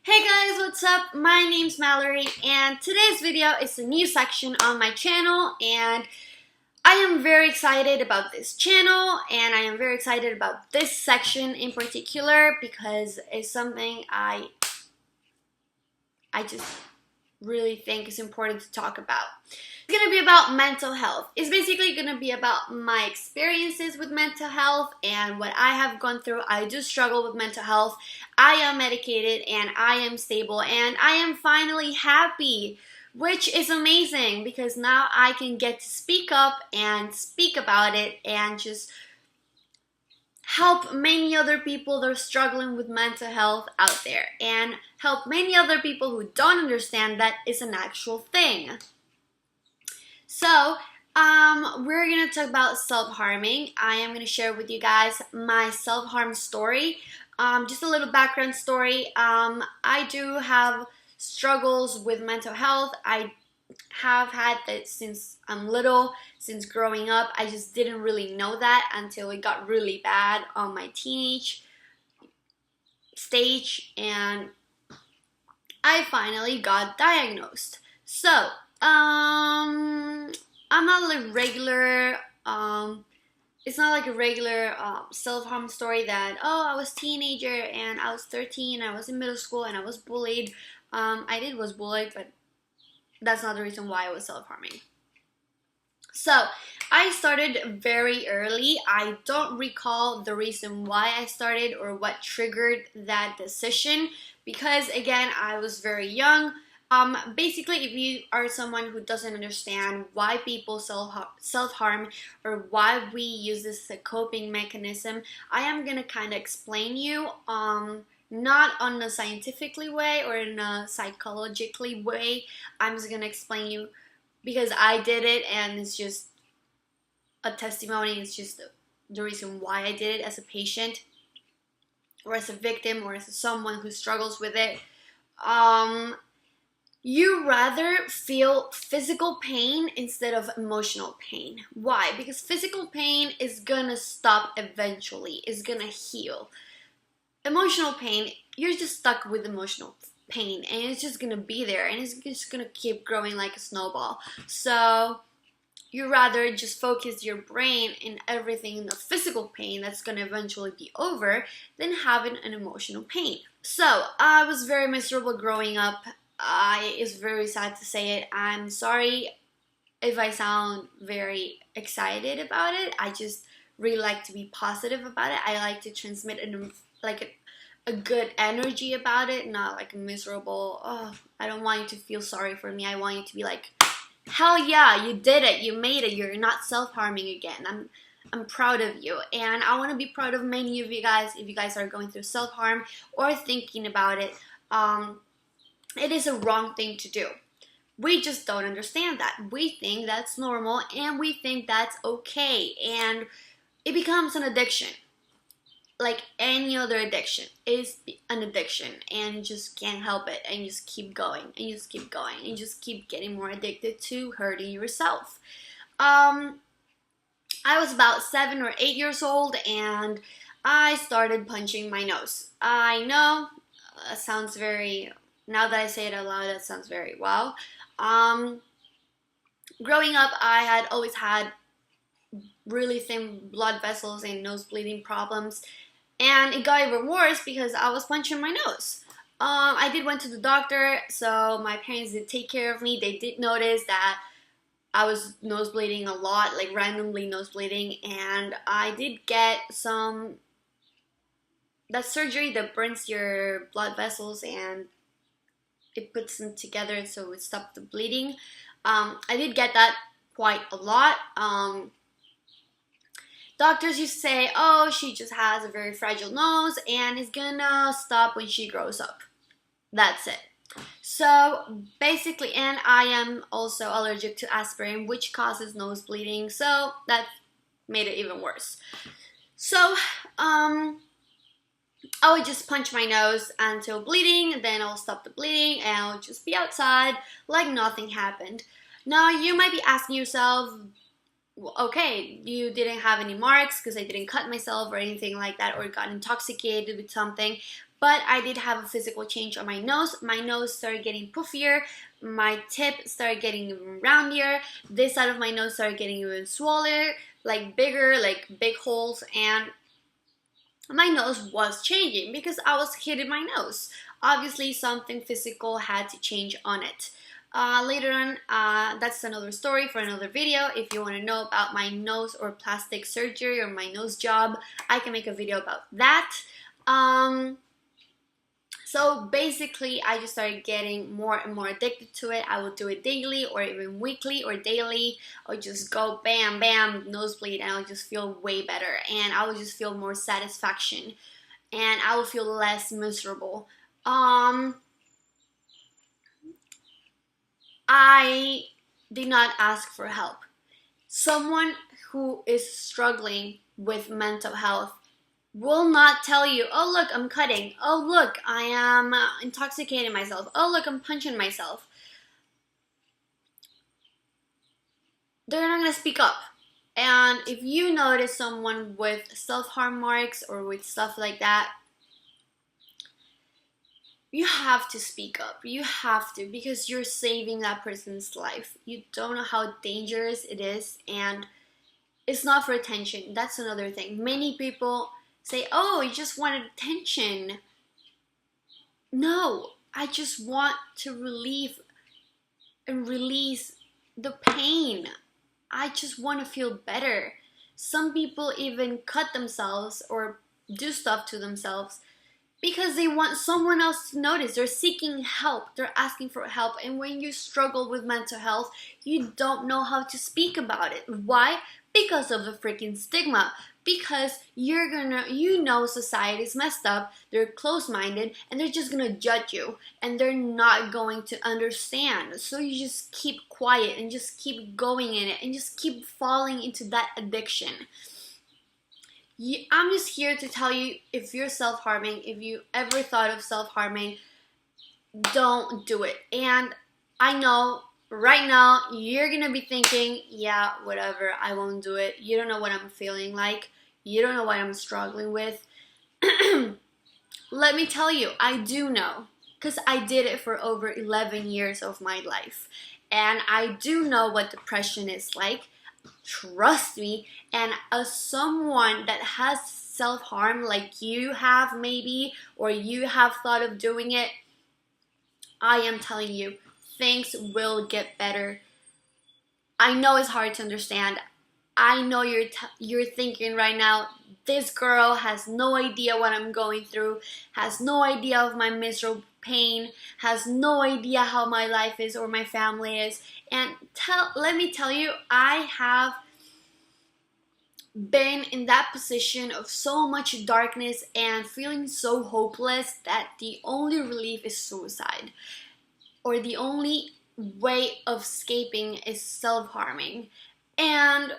Hey guys, what's up? My name's Mallory and today's video is a new section on my channel, and I am very excited about this channel and I am very excited about this section in particular because it's something I just really think is important to talk about. It's gonna be about mental health. It's basically gonna be about my experiences with mental health and what I have gone through. I do struggle with mental health. I am medicated and I am stable and I am finally happy, which is amazing because now I can get to speak up and speak about it and just help many other people that are struggling with mental health out there and help many other people who don't understand that it's an actual thing. So, we're going to talk about self-harming. I am going to share with you guys my self-harm story. Just a little background story. I do have struggles with mental health. I have had that since I'm little, since growing up. I just didn't really know that until it got really bad on my teenage stage, and I finally got diagnosed. So, I'm not like regular, it's not like a regular self-harm story that, oh, I was a teenager and I was 13, I was in middle school and I was bullied. I was bullied, but that's not the reason why I was self-harming. So, I started very early. I don't recall the reason why I started or what triggered that decision because, again, I was very young. Basically, if you are someone who doesn't understand why people self-harm or why we use this as a coping mechanism, I am going to kind of explain you, not on a scientifically way or in a psychologically way. I'm just going to explain you because I did it and it's just a testimony. It's just the reason why I did it as a patient or as a victim or as someone who struggles with it. You rather feel physical pain instead of emotional pain. Why? Because physical pain is gonna stop eventually. It's gonna heal. Emotional pain, you're just stuck with emotional pain and it's just gonna be there and it's just gonna keep growing like a snowball. So you rather just focus your brain in everything in the physical pain that's gonna eventually be over than having an emotional pain. So I was very miserable growing up. It's very sad to say it. I'm sorry if I sound very excited about it. I just really like to be positive about it. I like to transmit a good energy about it, not like a miserable, oh, I don't want you to feel sorry for me. I want you to be like, hell yeah, you did it. You made it. You're not self-harming again. I'm proud of you. And I want to be proud of many of you guys if you guys are going through self-harm or thinking about it. It is a wrong thing to do. We just don't understand that. We think that's normal and we think that's okay. And it becomes an addiction. Like any other addiction is an addiction and you just can't help it and you just keep going and you just keep going and you just keep getting more addicted to hurting yourself. I was about 7 or 8 years old and I started punching my nose. I know, sounds very... Now that I say it out loud, that sounds very wow. Growing up, I had always had really thin blood vessels and nose bleeding problems. And it got even worse because I was punching my nose. I did went to the doctor, so my parents did take care of me. They did notice that I was nose bleeding a lot, like randomly nose bleeding. And I did get that surgery that burns your blood vessels and it puts them together so it stops the bleeding. I did get that quite a lot. Doctors used to say, oh, she just has a very fragile nose and it's gonna stop when she grows up. That's it. So basically, and I am also allergic to aspirin, which causes nose bleeding, so that made it even worse. So, I would just punch my nose until bleeding, then I'll stop the bleeding and I'll just be outside like nothing happened. Now you might be asking yourself, okay, you didn't have any marks because I didn't cut myself or anything like that, or got intoxicated with something, but I did have a physical change on my nose. My nose started getting puffier, my tip started getting even roundier, this side of my nose started getting even swollen, like bigger, like big holes, and my nose was changing because I was hitting my nose. Obviously, something physical had to change on it. Later on, that's another story for another video. If you want to know about my nose or plastic surgery or my nose job, I can make a video about that. So basically, I just started getting more and more addicted to it. I would do it daily or even weekly or daily, or just go bam, bam, nosebleed, and I would just feel way better. And I would just feel more satisfaction, and I would feel less miserable. I did not ask for help. Someone who is struggling with mental health will not tell you, oh look, I'm cutting, oh look, I am intoxicating myself, oh look, I'm punching myself. They're not going to speak up. And if you notice someone with self-harm marks or with stuff like that, you have to speak up. You have to, because you're saving that person's life. You don't know how dangerous it is, and it's not for attention. That's another thing. Many people say, oh, you just wanted attention. No, I just want to relieve and release the pain. I just want to feel better. Some people even cut themselves or do stuff to themselves because they want someone else to notice. They're seeking help. They're asking for help. And when you struggle with mental health, you don't know how to speak about it. Why? Because of the freaking stigma. Because you know society's messed up, they're close-minded, and they're just gonna judge you, and they're not going to understand. So you just keep quiet and just keep going in it and just keep falling into that addiction. I'm just here to tell you, if you're self-harming, if you ever thought of self-harming, don't do it. And I know right now you're gonna be thinking, yeah, whatever, I won't do it. You don't know what I'm feeling like. You don't know what I'm struggling with. Let me tell you, I do know, because I did it for over 11 years of my life. And I do know what depression is like. Trust me. And as someone that has self-harm like you have maybe, or you have thought of doing it, I am telling you, things will get better. I know it's hard to understand. I know you're thinking right now, this girl has no idea what I'm going through, has no idea of my miserable pain, has no idea how my life is or my family is. And let me tell you, I have been in that position of so much darkness and feeling so hopeless that the only relief is suicide, or the only way of escaping is self-harming. And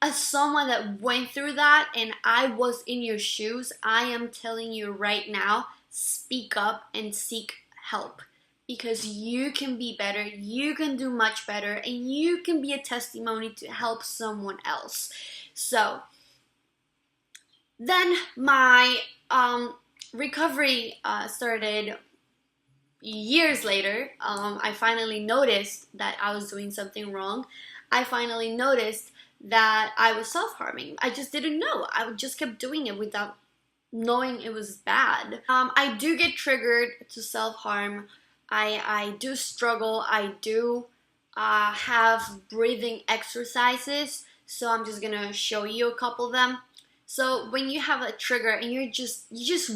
as someone that went through that, and I was in your shoes, I am telling you right now, speak up and seek help, because you can be better, you can do much better, and you can be a testimony to help someone else. So then my recovery started years later. I finally noticed that I was doing something wrong. I finally noticed that I was self-harming. I just didn't know. I just kept doing it without knowing it was bad. I do get triggered to self-harm. I do struggle. I do have breathing exercises. So I'm just gonna show you a couple of them. So when you have a trigger and you just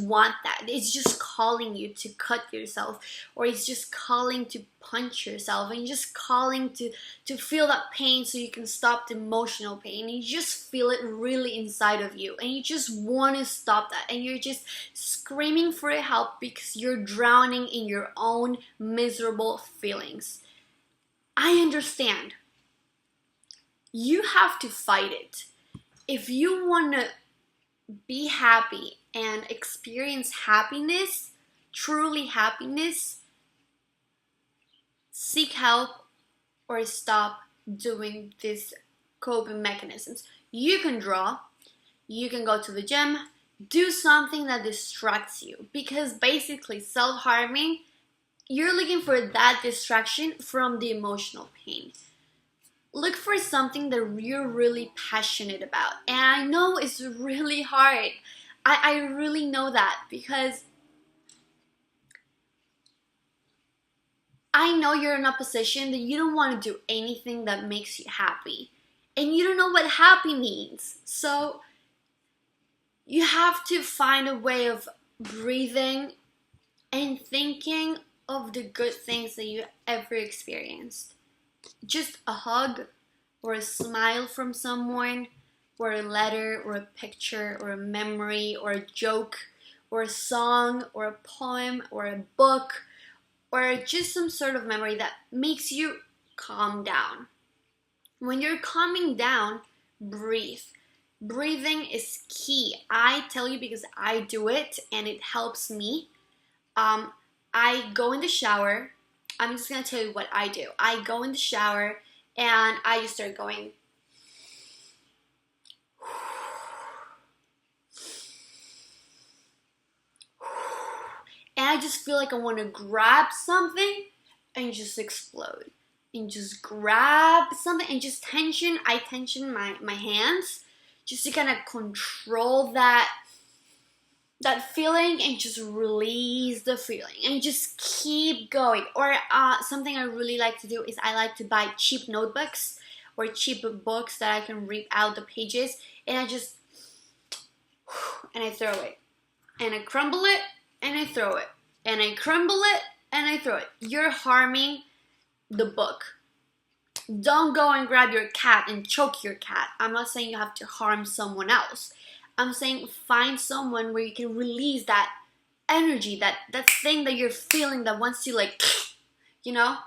want that, it's just calling you to cut yourself, or it's just calling to punch yourself, and just calling to feel that pain so you can stop the emotional pain, and you just feel it really inside of you, and you just want to stop that, and you're just screaming for help because you're drowning in your own miserable feelings. I understand. You have to fight it. If you want to be happy and experience happiness, truly happiness, seek help or stop doing this coping mechanisms. You can draw, you can go to the gym, do something that distracts you, because basically self-harming, you're looking for that distraction from the emotional pain. Look for something that you're really passionate about. And I know it's really hard. I really know that, because I know you're in a position that you don't want to do anything that makes you happy. And you don't know what happy means. So you have to find a way of breathing and thinking of the good things that you ever experienced. Just a hug or a smile from someone, or a letter or a picture or a memory or a joke or a song or a poem or a book, or just some sort of memory that makes you calm down. When you're calming down, breathe. Breathing is key. I tell you because I do it and it helps me. I go in the shower. I'm just gonna tell you what I do. I go in the shower and I just start going. And I just feel like I want to grab something and just explode. And just grab something and just tension. I tension my hands just to kind of control that feeling and just release the feeling and just keep going. Or something I really like to do is I like to buy cheap notebooks or cheap books that I can rip out the pages, and I just and I throw it and I crumble it and I throw it and I crumble it and I throw it. You're harming the book. Don't go and grab your cat and choke your cat. I'm not saying you have to harm someone else. I'm saying find someone where you can release that energy, that thing that you're feeling that wants to, like, you know?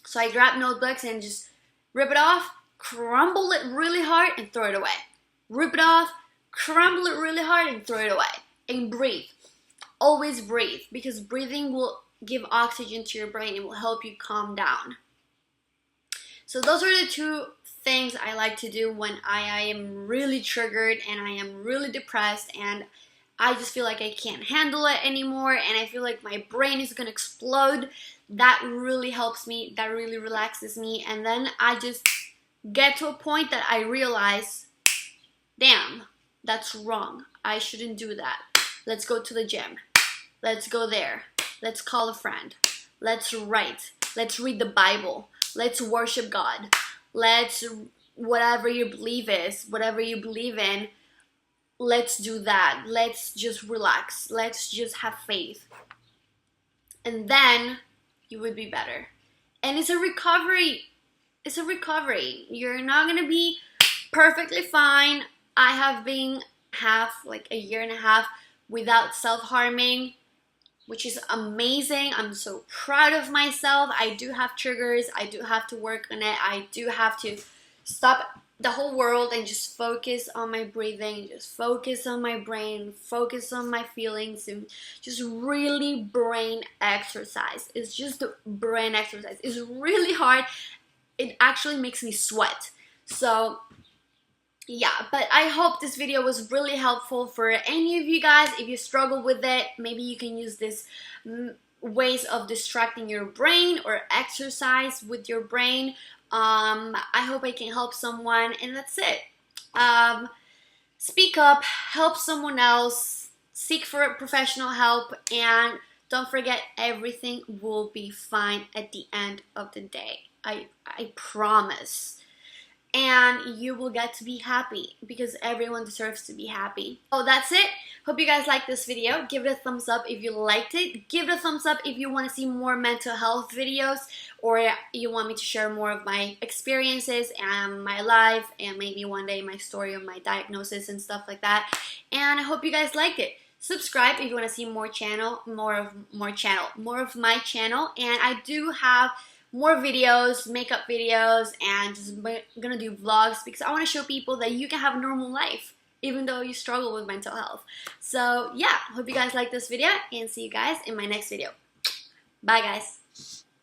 So I grab notebooks and just rip it off, crumble it really hard and throw it away. Rip it off, crumble it really hard and throw it away. And breathe. Always breathe, because breathing will give oxygen to your brain and will help you calm down. So those are the two things I like to do when I am really triggered and I am really depressed and I just feel like I can't handle it anymore and I feel like my brain is gonna explode. That really helps me, that really relaxes me, and then I just get to a point that I realize, damn, that's wrong. I shouldn't do that. Let's go to the gym. Let's go there. Let's call a friend. Let's write. Let's read the Bible. Let's worship God. Let's, whatever your belief is, whatever you believe in, let's do that. Let's just relax. Let's just have faith. And then you would be better. And it's a recovery. It's a recovery. You're not going to be perfectly fine. I have been like a year and a half without self-harming, which is amazing. I'm so proud of myself. I do have triggers. I do have to work on it. I do have to stop the whole world and just focus on my breathing, just focus on my brain, focus on my feelings, and just really brain exercise. It's just brain exercise. It's really hard. It actually makes me sweat. So yeah, but I hope this video was really helpful for any of you guys. If you struggle with it, maybe you can use this ways of distracting your brain or exercise with your brain. I hope I can help someone, and that's it. Speak up, help someone else, seek for professional help, and don't forget, everything will be fine at the end of the day. I promise. And you will get to be happy, because everyone deserves to be happy. Oh, that's it. Hope you guys liked this video. Give it a thumbs up if you liked it. Give it a thumbs up if you want to see more mental health videos, or you want me to share more of my experiences and my life, and maybe one day my story of my diagnosis and stuff like that. And I hope you guys liked it. Subscribe if you want to see more of my channel. And I do have more videos, makeup videos, and just gonna do vlogs, because I want to show people that you can have a normal life even though you struggle with mental health. So yeah, hope you guys like this video, and see you guys in my next video. Bye guys.